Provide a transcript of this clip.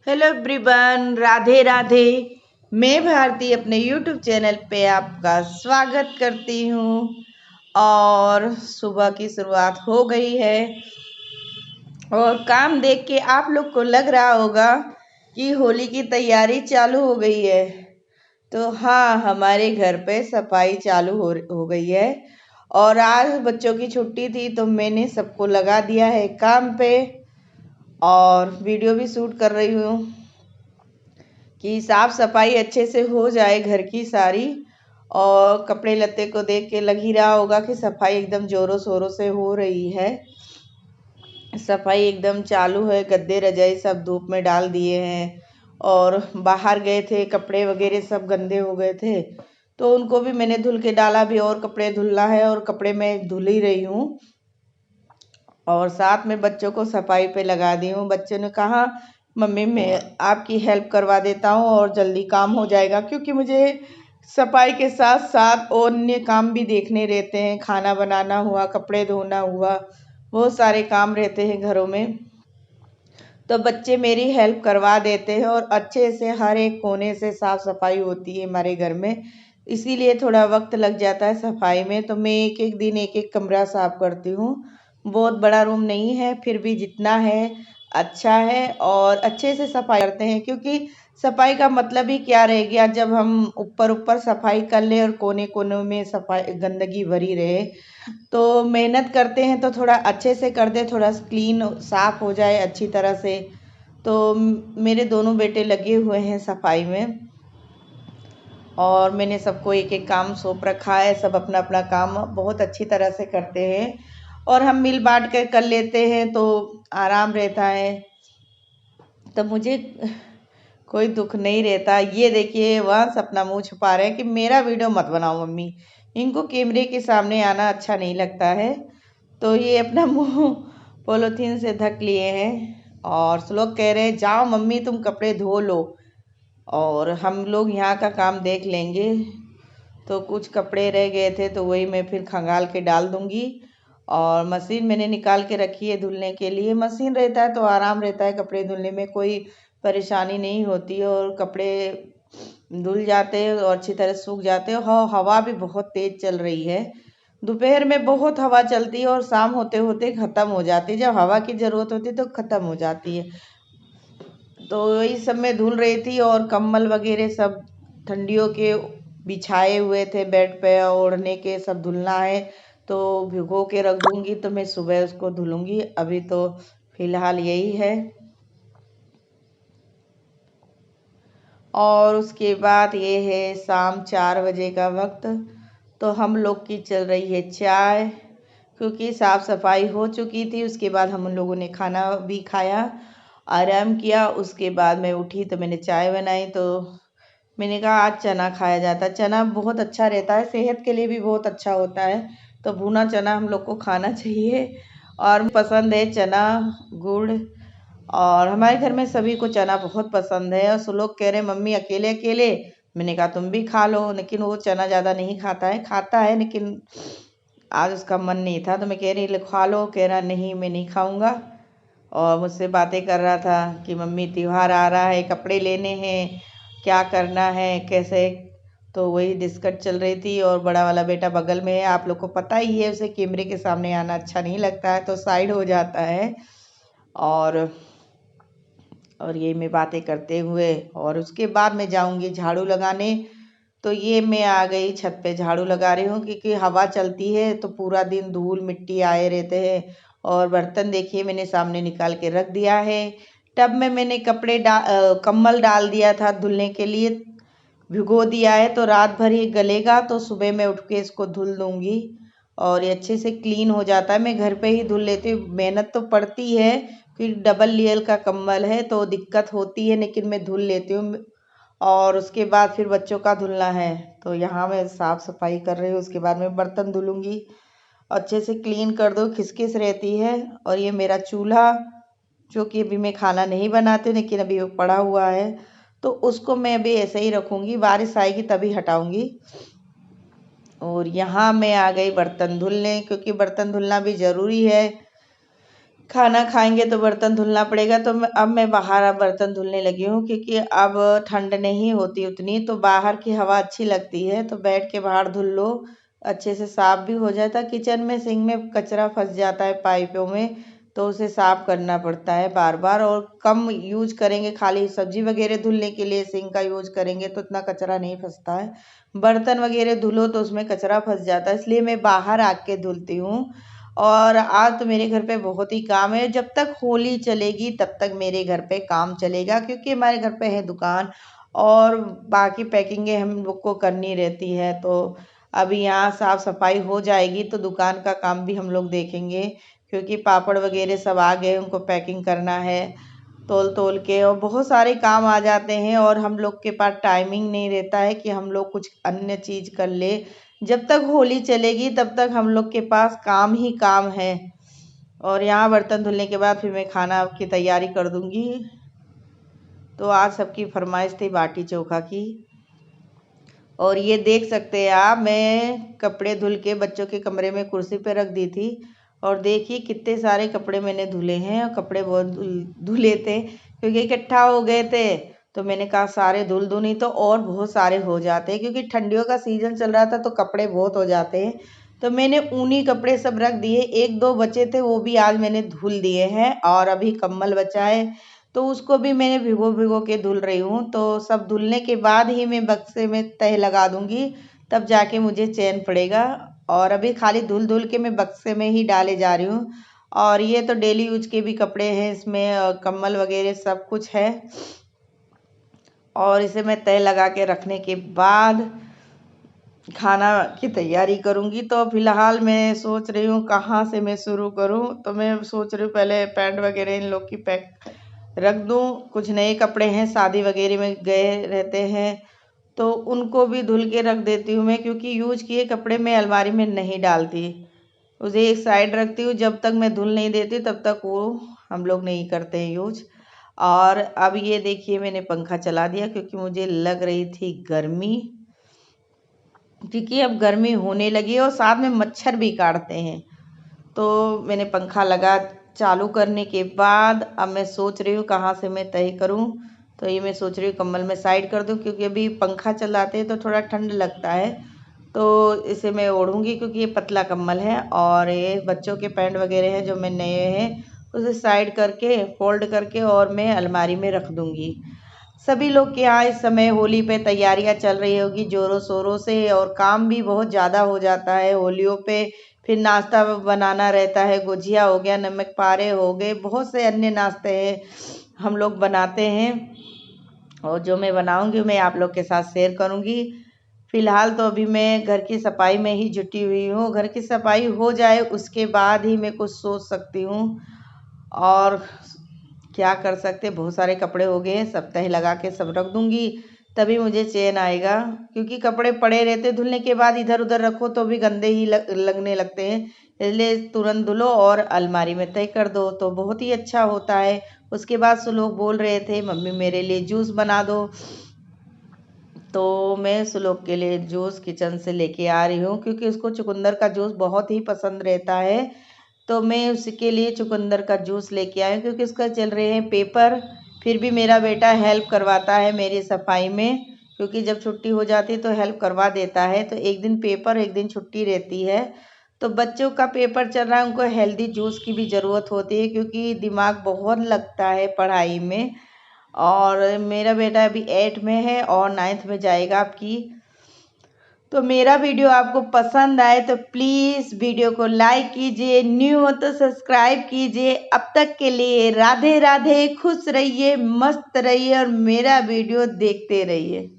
Hello everyone, Radhe Radhe. मैं भारती अपने YouTube channel पे आपका स्वागत करती हूँ। और सुबह की शुरुआत हो गई है और काम देख के आप लोग को लग रहा होगा कि होली की तैयारी चालू हो गई है। तो हाँ, हमारे घर पे सफाई चालू हो गई है। और आज बच्चों की छुट्टी थी तो मैंने सबको लगा दिया है काम पे और वीडियो भी शूट कर रही हूँ कि साफ सफाई अच्छे से हो जाए घर की सारी। और कपड़े लत्ते को देख के लग ही रहा होगा कि सफाई एकदम जोरों शोरों से हो रही है। सफाई एकदम चालू है। गद्दे रजाई सब धूप में डाल दिए हैं और बाहर गए थे, कपड़े वगैरह सब गंदे हो गए थे तो उनको भी मैंने धुल के डाला भी और कपड़े धुलना है और कपड़े मैं धुल ही रही हूँ। और साथ में बच्चों को सफाई पे लगा दी हूँ। बच्चों ने कहा मम्मी मैं आपकी हेल्प करवा देता हूँ और जल्दी काम हो जाएगा, क्योंकि मुझे सफाई के साथ साथ और अन्य काम भी देखने रहते हैं। खाना बनाना हुआ, कपड़े धोना हुआ, बहुत सारे काम रहते हैं घरों में। तो बच्चे मेरी हेल्प करवा देते हैं और अच्छे से हर एक कोने से साफ सफाई होती है हमारे घर में। इसीलिए थोड़ा वक्त लग जाता है सफाई में। तो मैं एक एक दिन एक एक कमरा साफ करती हूँ। बहुत बड़ा रूम नहीं है, फिर भी जितना है अच्छा है और अच्छे से सफाई करते हैं, क्योंकि सफाई का मतलब ही क्या रह गया जब हम ऊपर ऊपर सफाई कर ले और कोने कोने में सफाई गंदगी भरी रहे। तो मेहनत करते हैं तो थोड़ा अच्छे से कर दे, थोड़ा क्लीन साफ हो जाए अच्छी तरह से। तो मेरे दोनों बेटे लगे हुए हैं सफाई में और मैंने सबको एक एक काम सौंप रखा है। सब अपना अपना काम बहुत अच्छी तरह से करते हैं और हम मिल बांट कर लेते हैं तो आराम रहता है। तो मुझे कोई दुख नहीं रहता। ये देखिए वंश अपना मुंह छुपा रहे हैं कि मेरा वीडियो मत बनाओ मम्मी, इनको कैमरे के सामने आना अच्छा नहीं लगता है। तो ये अपना मुंह पॉलीथीन से ढक लिए हैं और श्लोक कह रहे हैं जाओ मम्मी तुम कपड़े धो लो और हम लोग यहाँ का काम देख लेंगे। तो कुछ कपड़े रह गए थे तो वही मैं फिर खंगाल के डाल दूंगी। और मशीन मैंने निकाल के रखी है धुलने के लिए। मशीन रहता है तो आराम रहता है, कपड़े धुलने में कोई परेशानी नहीं होती और कपड़े धुल जाते हैं और अच्छी तरह सूख जाते हैं। हवा भी बहुत तेज चल रही है। दोपहर में बहुत हवा चलती है और शाम होते होते ख़त्म हो जाती है। जब हवा की ज़रूरत होती है तो ख़त्म हो जाती है। तो वही सब मैं धुल रही थी और कंबल वगैरह सब ठंडियों के बिछाए हुए थे बेड पे, ओढ़ने के सब धुलना है। तो भिगो के रख दूंगी तो मैं सुबह उसको धुलूंगी। अभी तो फिलहाल यही है। और उसके बाद ये है शाम 4 बजे का वक्त। तो हम लोग की चल रही है चाय, क्योंकि साफ़ सफाई हो चुकी थी। उसके बाद हम लोगों ने खाना भी खाया, आराम किया। उसके बाद मैं उठी तो मैंने चाय बनाई। तो मैंने कहा आज चना खाया जाता है। चना बहुत अच्छा रहता है, सेहत के लिए भी बहुत अच्छा होता है। तो भुना चना हम लोग को खाना चाहिए और पसंद है चना गुड़। और हमारे घर में सभी को चना बहुत पसंद है। और लोग कह रहे मम्मी अकेले अकेले, मैंने कहा तुम भी खा लो। लेकिन वो चना ज़्यादा नहीं खाता है, खाता है लेकिन आज उसका मन नहीं था। तो मैं कह रही खा लो, कह रहा नहीं मैं नहीं खाऊंगा। और मुझसे बातें कर रहा था कि मम्मी त्योहार आ रहा है, कपड़े लेने हैं, क्या करना है कैसे। तो वही डिस्कस चल रही थी। और बड़ा वाला बेटा बगल में है, आप लोग को पता ही है उसे कैमरे के सामने आना अच्छा नहीं लगता है तो साइड हो जाता है। और ये मैं बातें करते हुए और उसके बाद मैं जाऊंगी झाड़ू लगाने। तो ये मैं आ गई छत पे झाड़ू लगा रही हूँ, क्योंकि हवा चलती है तो पूरा दिन धूल मिट्टी आए रहते हैं। और बर्तन देखिए मैंने सामने निकाल के रख दिया है। टब में मैंने कम्बल डाल दिया था धुलने के लिए, भिगो दिया है। तो रात भर ये गलेगा तो सुबह मैं उठ के इसको धुल दूंगी और ये अच्छे से क्लीन हो जाता है। मैं घर पे ही धुल लेती हूँ, मेहनत तो पड़ती है फिर डबल लेयर का कम्बल है तो दिक्कत होती है, लेकिन मैं धुल लेती हूँ। और उसके बाद फिर बच्चों का धुलना है तो यहाँ मैं साफ़ सफाई कर रही हूँ। उसके बाद मैं बर्तन धुलूँगी, अच्छे से क्लीन कर दो, खिसखिस रहती है। और ये मेरा चूल्हा जो कि अभी मैं खाना नहीं बनाती लेकिन अभी वो पड़ा हुआ है तो उसको मैं अभी ऐसे ही रखूँगी, बारिश आएगी तभी हटाऊँगी। और यहाँ मैं आ गई बर्तन धुलने, क्योंकि बर्तन धुलना भी ज़रूरी है। खाना खाएंगे तो बर्तन धुलना पड़ेगा। तो अब मैं बाहर अब बर्तन धुलने लगी हूँ, क्योंकि अब ठंड नहीं होती उतनी, तो बाहर की हवा अच्छी लगती है, तो बैठ के बाहर धुल लो, अच्छे से साफ भी हो जाता है। किचन में सिंक में कचरा फंस जाता है पाइपों में, तो उसे साफ करना पड़ता है बार बार। और कम यूज करेंगे, खाली सब्जी वगैरह धुलने के लिए सिंक का यूज करेंगे तो इतना कचरा नहीं फंसता है। बर्तन वगैरह धुलो तो उसमें कचरा फंस जाता है, इसलिए मैं बाहर आके धुलती हूँ। और आज तो मेरे घर पे बहुत ही काम है। जब तक होली चलेगी तब तक मेरे घर पे काम चलेगा, क्योंकि हमारे घर पे है दुकान और बाकी पैकिंगें हम लोग को करनी रहती है। तो अभी यहाँ साफ सफाई हो जाएगी तो दुकान का काम भी हम लोग देखेंगे, क्योंकि पापड़ वगैरह सब आ गए, उनको पैकिंग करना है तोल तोल के, और बहुत सारे काम आ जाते हैं और हम लोग के पास टाइमिंग नहीं रहता है कि हम लोग कुछ अन्य चीज़ कर ले। जब तक होली चलेगी तब तक हम लोग के पास काम ही काम है। और यहाँ बर्तन धुलने के बाद फिर मैं खाना की तैयारी कर दूंगी। तो आज सबकी फरमाइश थी बाटी चोखा की। और ये देख सकते हैं आप, मैं कपड़े धुल के बच्चों के कमरे में कुर्सी पे रख दी थी। और देखिए कितने सारे कपड़े मैंने धुले हैं, और कपड़े बहुत धुले थे क्योंकि इकट्ठा हो गए थे। तो मैंने कहा सारे धुल दूँ, नहीं तो और बहुत सारे हो जाते हैं, क्योंकि ठंडियों का सीजन चल रहा था तो कपड़े बहुत हो जाते हैं। तो मैंने ऊनी कपड़े सब रख दिए, एक दो बचे थे वो भी आज मैंने धुल दिए हैं। और अभी कम्बल बचा है तो उसको भी मैंने भिगो भिगो के धुल रही हूँ। तो सब धुलने के बाद ही मैं बक्से में तह लगा दूंगी, तब जाके मुझे चैन पड़ेगा। और अभी खाली धुल धुल के मैं बक्से में ही डाले जा रही हूँ। और ये तो डेली यूज के भी कपड़े हैं, इसमें कम्बल वगैरह सब कुछ है। और इसे मैं तह लगा के रखने के बाद खाना की तैयारी करूंगी। तो फिलहाल मैं सोच रही हूँ कहाँ से मैं शुरू करूँ। तो मैं सोच रही हूँ पहले पैंट वगैरह इन लोग की पैक रख दूँ। कुछ नए कपड़े हैं, शादी वगैरह में गए रहते हैं तो उनको भी धुल के रख देती हूँ मैं, क्योंकि यूज किए कपड़े मैं अलमारी में नहीं डालती, उसे एक साइड रखती हूँ। जब तक मैं धुल नहीं देती तब तक वो हम लोग नहीं करते हैं यूज। और अब ये देखिए मैंने पंखा चला दिया, क्योंकि मुझे लग रही थी गर्मी, क्योंकि अब गर्मी होने लगी है और साथ में मच्छर भी काटते हैं। तो मैंने पंखा लगा, चालू करने के बाद अब मैं सोच रही हूँ कहाँ से मैं तय करूँ। तो ये मैं सोच रही हूँ कम्बल में साइड कर दूँ, क्योंकि अभी पंखा चलाते हैं तो थोड़ा ठंड लगता है। तो इसे मैं ओढ़ूंगी, क्योंकि ये पतला कम्बल है। और ये बच्चों के पैंट वगैरह हैं जो मैं नए हैं, उसे साइड करके फोल्ड करके और मैं अलमारी में रख दूंगी। सभी लोग के यहाँ इस समय होली पे तैयारियां चल रही होगी जोरों शोरों से, और काम भी बहुत ज़्यादा हो जाता है होलियों पे। फिर नाश्ता बनाना रहता है, गुजिया हो गया, नमक पारे हो गए, बहुत से अन्य नाश्ते हैं हम लोग बनाते हैं। और जो मैं बनाऊंगी मैं आप लोग के साथ शेयर करूंगी। फिलहाल तो अभी मैं घर की सफाई में ही जुटी हुई हूँ, घर की सफाई हो जाए उसके बाद ही मैं कुछ सोच सकती हूँ। और क्या कर सकते, बहुत सारे कपड़े हो गए हैं, सब तह लगा के सब रख दूंगी, तभी मुझे चैन आएगा। क्योंकि कपड़े पड़े रहते धुलने के बाद इधर उधर रखो तो भी गंदे ही लगने लगते हैं, इसलिए तुरंत धुलो और अलमारी में तय कर दो तो बहुत ही अच्छा होता है। उसके बाद से लोग बोल रहे थे मम्मी मेरे लिए जूस बना दो, तो मैं सुलोक के लिए जूस किचन से लेके आ रही हूँ, क्योंकि उसको चुकंदर का जूस बहुत ही पसंद रहता है। तो मैं उसके लिए चुकंदर का जूस लेके आई हूँ, क्योंकि उसका चल रहे हैं पेपर। फिर भी मेरा बेटा हेल्प करवाता है मेरी सफाई में, क्योंकि जब छुट्टी हो जाती है तो हेल्प करवा देता है। तो एक दिन पेपर एक दिन छुट्टी रहती है। तो बच्चों का पेपर चल रहा है, उनको हेल्दी जूस की भी ज़रूरत होती है, क्योंकि दिमाग बहुत लगता है पढ़ाई में। और मेरा बेटा अभी 8 में है और 9th में जाएगा आपकी। तो मेरा वीडियो आपको पसंद आए तो प्लीज़ वीडियो को लाइक कीजिए, न्यू हो तो सब्सक्राइब कीजिए। अब तक के लिए राधे राधे, खुश रहिए, मस्त रहिए और मेरा वीडियो देखते रहिए।